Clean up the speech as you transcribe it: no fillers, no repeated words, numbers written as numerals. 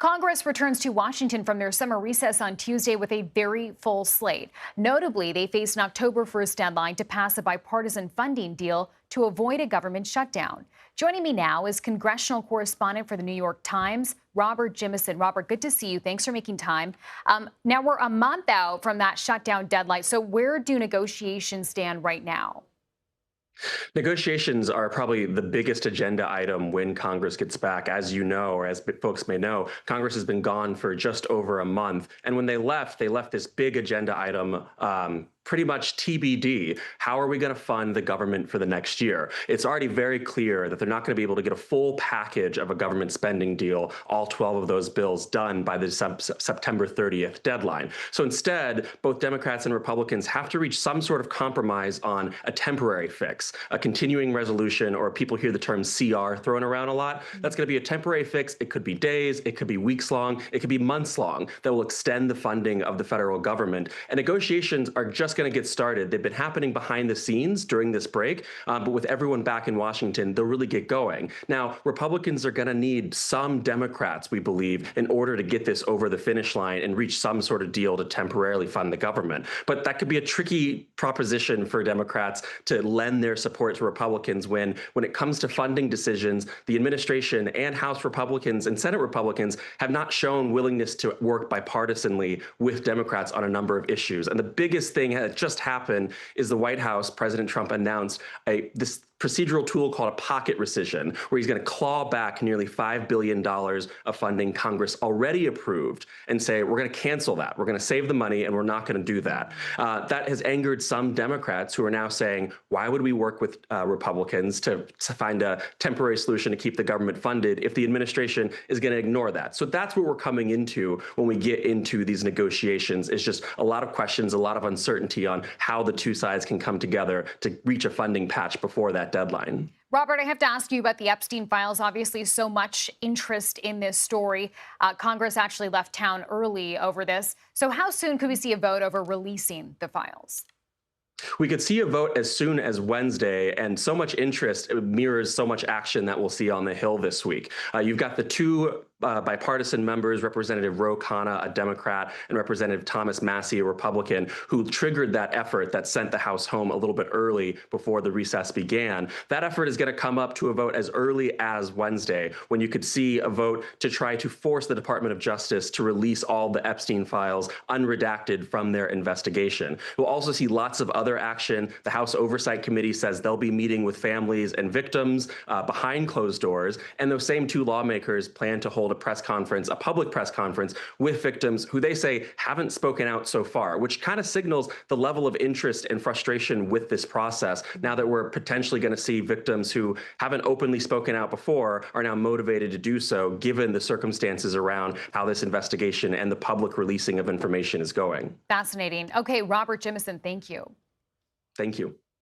Congress returns to Washington from their summer recess on Tuesday with a very full slate. Notably, they face an October 1st deadline to pass a bipartisan funding deal to avoid a government shutdown. Joining me now is congressional correspondent for the New York Times, Robert Jimison. Robert, good to see you. Thanks for making time. Now we're a month out from that shutdown deadline. So where do negotiations stand right now? Negotiations are probably the biggest agenda item when Congress gets back. As you know, or as folks may know, Congress has been gone for just over a month. And when they left this big agenda item pretty much TBD. How are we going to fund the government for the next year? It's already very clear that they're not going to be able to get a full package of a government spending deal, all 12 of those bills done by the September 30th deadline. So instead, both Democrats and Republicans have to reach some sort of compromise on a temporary fix, a continuing resolution, or people hear the term CR thrown around a lot. That's going to be a temporary fix. It could be days, it could be weeks long, it could be months long that will extend the funding of the federal government. And negotiations are just going to get started. They've been happening behind the scenes during this break, but with everyone back in Washington, they'll really get going. Now, Republicans are going to need some Democrats, we believe, in order to get this over the finish line and reach some sort of deal to temporarily fund the government. But that could be a tricky proposition for Democrats to lend their support to Republicans when it comes to funding decisions, the administration and House Republicans and Senate Republicans have not shown willingness to work bipartisanly with Democrats on a number of issues. And the biggest thing that just happened is the White House, President Trump announced this procedural tool called a pocket rescission, where he's going to claw back nearly $5 billion of funding Congress already approved and say, we're going to cancel that. We're going to save the money and we're not going to do that. That has angered some Democrats who are now saying, why would we work with Republicans to find a temporary solution to keep the government funded if the administration is going to ignore that? So that's what we're coming into when we get into these negotiations, is just a lot of questions, a lot of uncertainty on how the two sides can come together to reach a funding patch before that deadline. Robert, I have to ask you about the Epstein files. Obviously, so much interest in this story. Congress actually left town early over this. So how soon could we see a vote over releasing the files? We could see a vote as soon as Wednesday, and so much interest mirrors so much action that we'll see on the Hill this week. You've got the two bipartisan members, Representative Ro Khanna, a Democrat, and Representative Thomas Massie, a Republican, who triggered that effort that sent the House home a little bit early before the recess began. That effort is going to come up to a vote as early as Wednesday, when you could see a vote to try to force the Department of Justice to release all the Epstein files unredacted from their investigation. We'll also see lots of other action. The House Oversight Committee says they'll be meeting with families and victims behind closed doors, and those same two lawmakers plan to hold a press conference, a public press conference, with victims who they say haven't spoken out so far, which kind of signals the level of interest and frustration with this process. Now that we're potentially going to see victims who haven't openly spoken out before are now motivated to do so, given the circumstances around how this investigation and the public releasing of information is going. Fascinating. Okay, Robert Jimison, thank you. Thank you.